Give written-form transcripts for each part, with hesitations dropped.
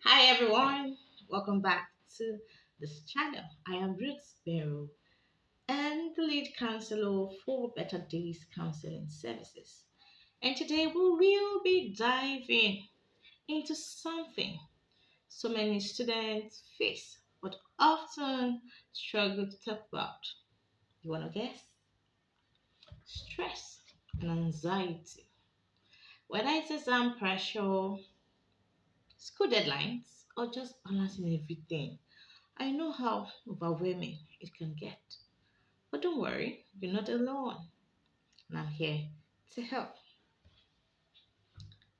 Hi everyone, welcome back to this channel. I am Ruth Barrow and the lead counselor for Better Days Counseling Services. And today we will be diving into something so many students face but often struggle to talk about. You want to guess? Stress and anxiety. Whether it's exam pressure, school deadlines, or just balancing everything. I know how overwhelming it can get, but don't worry, you're not alone, and I'm here to help.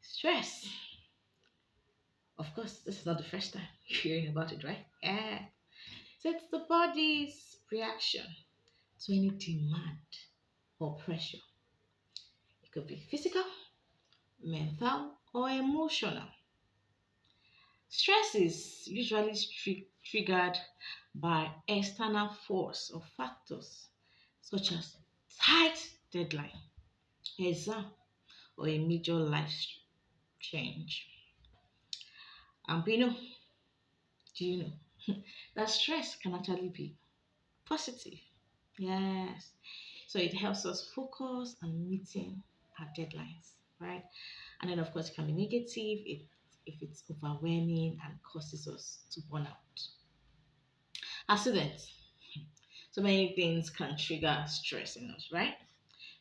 Stress. Of course, this is not the first time you're hearing about it, right? Yeah. So it's the body's reaction to any demand or pressure. It could be physical, mental, or emotional. Stress is usually triggered by external force or factors such as tight deadline, exam, or a major life change. And we know, do you know, that stress can actually be positive? Yes. So it helps us focus on meeting our deadlines, right? And then, of course, it can be negative if it's overwhelming and causes us to burn out. Accidents. So many things can trigger stress in us, right?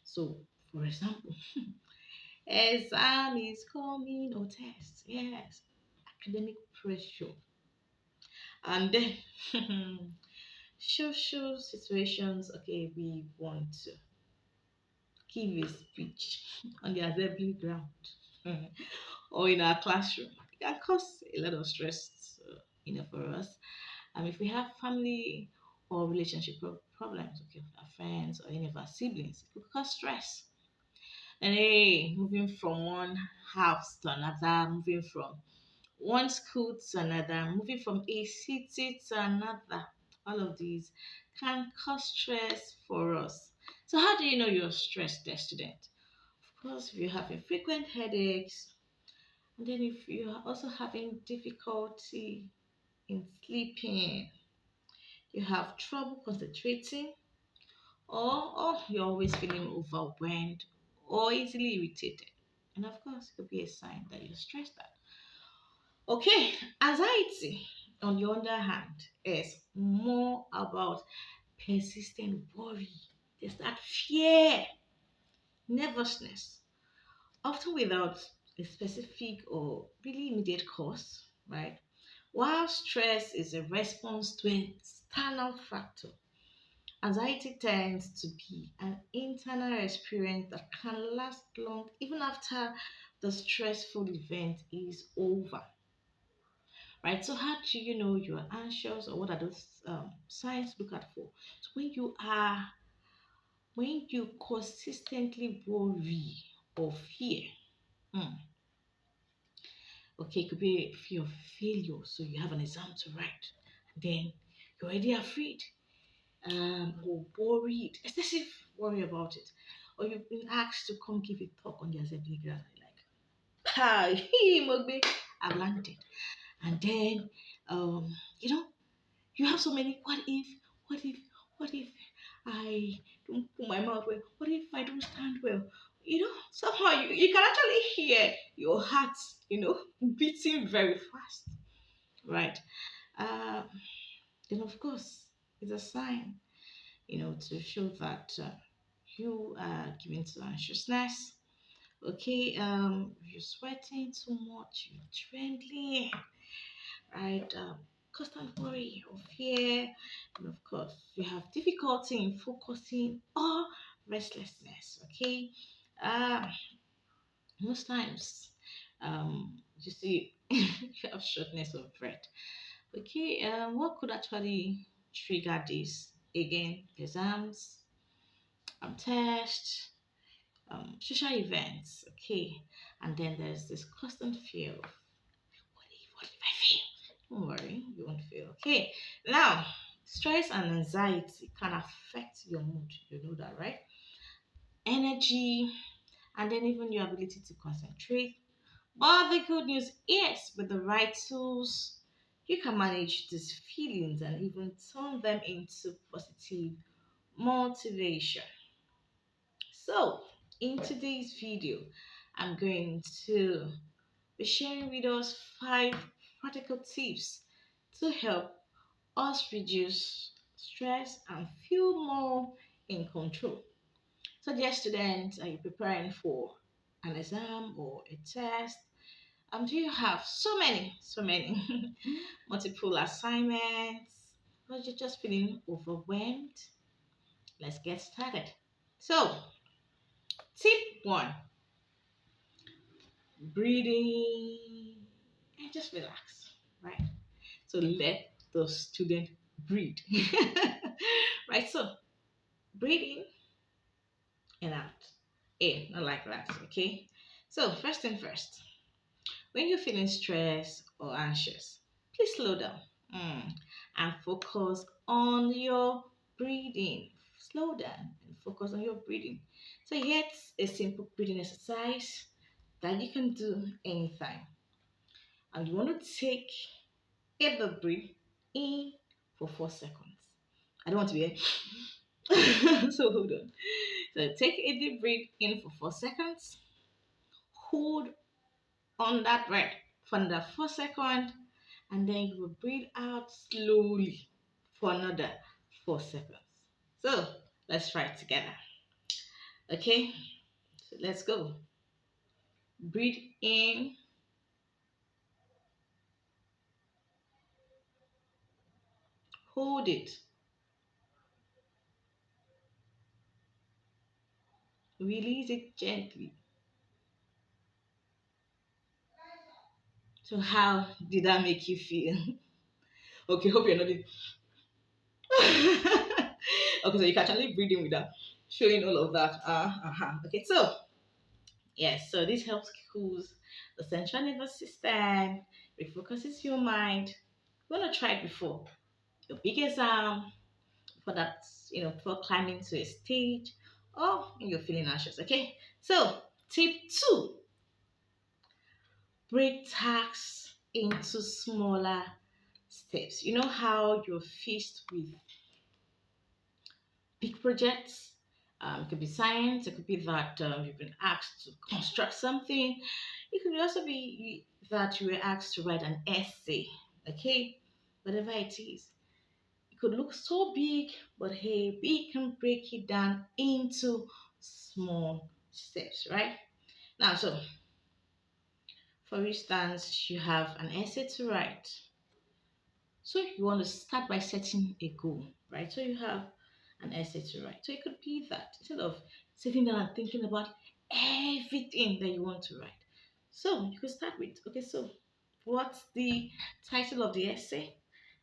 So, for example, exam is coming or test. Yes. Academic pressure. And then social situations. Okay, we want to give a speech on the assembly ground or in our classroom. It can cause a lot of stress, for us. If we have family or relationship problems, okay, with our friends or any of our siblings, it could cause stress. And hey, moving from one house to another, moving from one school to another, moving from a city to another. All of these can cause stress for us. So, how do you know you're stressed, dear student? Of course, if you're having frequent headaches, and then if you are also having difficulty in sleeping, you have trouble concentrating, or you're always feeling overwhelmed or easily irritated. And of course, it could be a sign that you're stressed out. Okay, anxiety, on the other hand, is more about persistent worry. There's that fear, nervousness, often without a specific or really immediate cause, right? While stress is a response to an external factor, anxiety tends to be an internal experience that can last long even after the stressful event is over. Right, so how do you know you're anxious, or what are those signs to look out for? So when you consistently worry or fear, hmm, okay, it could be fear of failure, so you have an exam to write, then you're already afraid, or worried, excessive worry about it, or you've been asked to come give a talk on the assembly ground, like, "Ha, Mogbe, I've landed," and then um, you know you have so many what if, what if I don't put my mouth well? What if I don't stand well? Somehow you can actually hear your heart, beating very fast, right? Uh, then, of course, it's a sign, to show that you are given to anxiousness. Okay, you're sweating too much, you're trembling, right? Constant worry or fear, and of course, you have difficulty in focusing or restlessness. Okay, uh, most times, you see, you have shortness of breath. Okay, what could actually trigger this? Again, exams, tests, social events. Okay, and then there's this constant fear of what if I fail? Don't worry, you won't fail. Okay. Now, stress and anxiety can affect your mood. You know that, right? Energy, and then even your ability to concentrate, But the good news is, with the right tools, you can manage these feelings and even turn them into positive motivation. So, in today's video, I'm going to be sharing with us 5 practical tips to help us reduce stress and feel more in control. So, dear students, are you preparing for an exam or a test? Do you have so many multiple assignments? Or you're just feeling overwhelmed? Let's get started. So, tip one, breathing and just relax, right? So, let the student breathe, right? So, breathing and out. Not like that, okay? So, first thing first, when you're feeling stressed or anxious, please slow down and focus on your breathing. Slow down and focus on your breathing. So, here's a simple breathing exercise that you can do anytime. And you want to take a deep breath in for 4 seconds. I don't want to be here. So, hold on. So, take a deep breath in for 4 seconds. Hold on that breath for another 4 seconds, and then you will breathe out slowly for another 4 seconds. So let's try it together. Okay, so let's go. Breathe in, hold it, release it gently. So how did that make you feel? Okay, hope you're not in. Okay, so you can actually breathe in without showing all of that. Okay, so yes, so this helps cools the central nervous system, refocuses your mind. You want to try it before your big exam, for that, before climbing to a stage, or when you're feeling anxious. Okay, so tip two, break tasks into smaller steps. You know how you're faced with big projects. It could be science. It could be that you've been asked to construct something. It could also be that you were asked to write an essay. Okay, whatever it is, it could look so big, but hey, we can break it down into small steps, right? Now, so for instance, you have an essay to write. So you want to start by setting a goal, right? So you have an essay to write. So it could be that instead of sitting down and thinking about everything that you want to write. So you could start with, okay, so what's the title of the essay?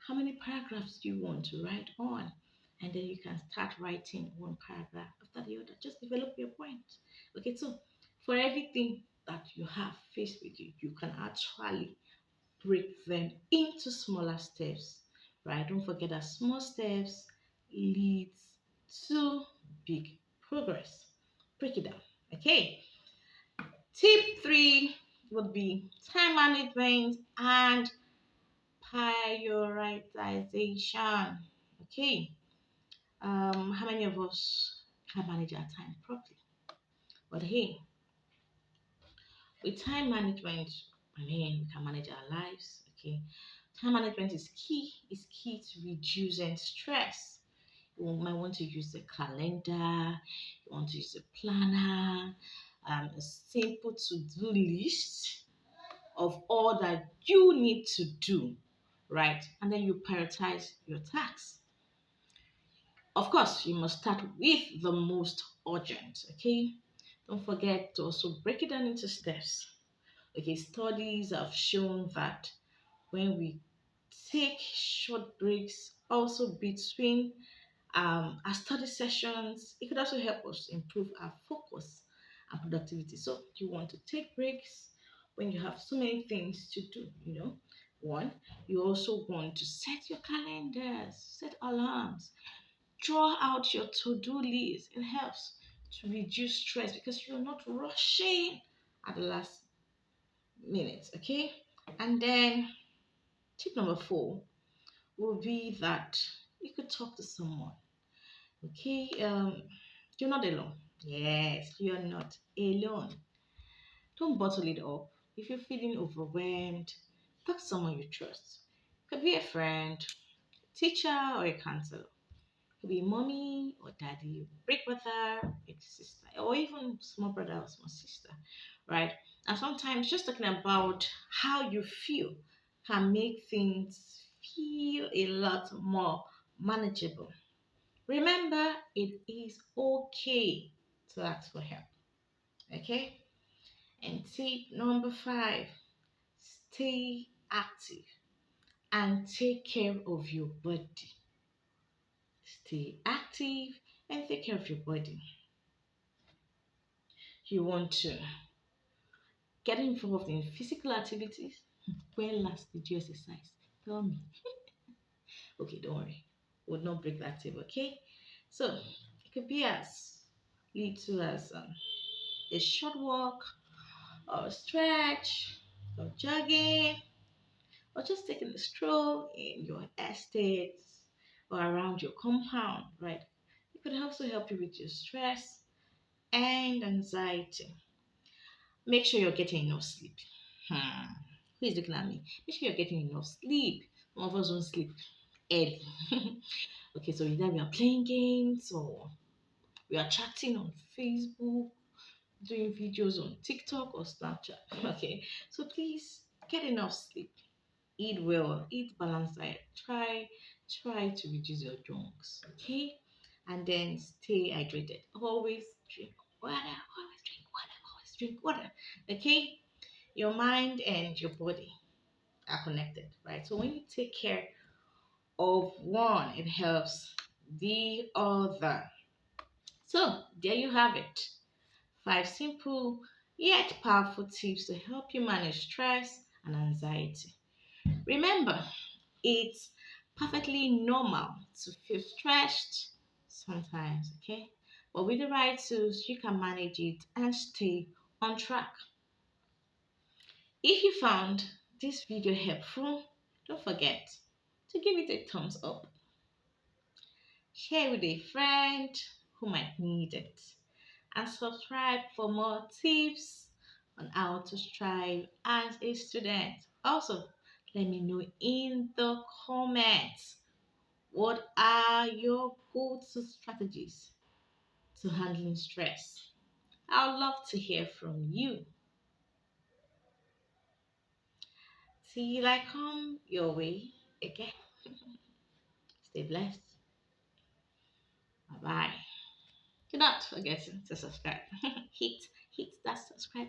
How many paragraphs do you want to write on? And then you can start writing one paragraph after the other. Just develop your point. Okay, so for everything that you have faced with you, you can actually break them into smaller steps, right? Don't forget that small steps leads to big progress. Break it down. Okay. Tip three would be time management and prioritization. Okay. How many of us can manage our time properly? But hey, with time management, we can manage our lives. Okay. Time management is key to reducing stress. You might want to use a calendar, you want to use a planner, a simple to-do list of all that you need to do, right? And then you prioritize your tasks. Of course, you must start with the most urgent, okay? Don't forget to also break it down into steps. Okay, studies have shown that when we take short breaks also between our study sessions, it could also help us improve our focus and productivity. So you want to take breaks when you have so many things to do. One, you also want to set your calendars, set alarms, draw out your to-do list. It helps to reduce stress because you're not rushing at the last minutes. Okay, and then tip number four will be that you could talk to someone. Okay, you're not alone. Yes, you're not alone. Don't bottle it up. If you're feeling overwhelmed, talk to someone you trust. Could be a friend, teacher, or a counselor. Could be mommy or daddy, big brother, big sister, or even small brother or small sister, right? And sometimes just talking about how you feel can make things feel a lot more manageable. Remember, it is okay to ask for help, okay? And tip number five, stay active and take care of your body. Stay active and take care of your body. You want to get involved in physical activities. When last did you exercise? Tell me. Okay, don't worry. We'll not break that table, okay? So it could be as little as a short walk or a stretch or jogging or just taking a stroll in your estate or around your compound, right? It could also help you with your stress and anxiety. Make sure you're getting enough sleep. Hmm. Who is looking at me? Make sure you're getting enough sleep. Some of us don't sleep early. Okay, so either we are playing games or we are chatting on Facebook, doing videos on TikTok or Snapchat. Okay, so please get enough sleep. Eat well, eat balanced diet. Try to reduce your junks. Okay, and then stay hydrated. Always drink water. Always drink water. Always drink water. Okay, your mind and your body are connected, right? So when you take care of one, it helps the other. So there you have it. Five simple yet powerful tips to help you manage stress and anxiety. Remember, it's perfectly normal to feel stressed sometimes, okay? But with the right tools, you can manage it and stay on track. If you found this video helpful, don't forget to give it a thumbs up, share with a friend who might need it, and subscribe for more tips on how to strive as a student. Also, let me know in the comments what are your go-to strategies to handling stress. I'd love to hear from you. Till I come your way again. Stay blessed. Bye bye. Do not forget to subscribe. hit that subscribe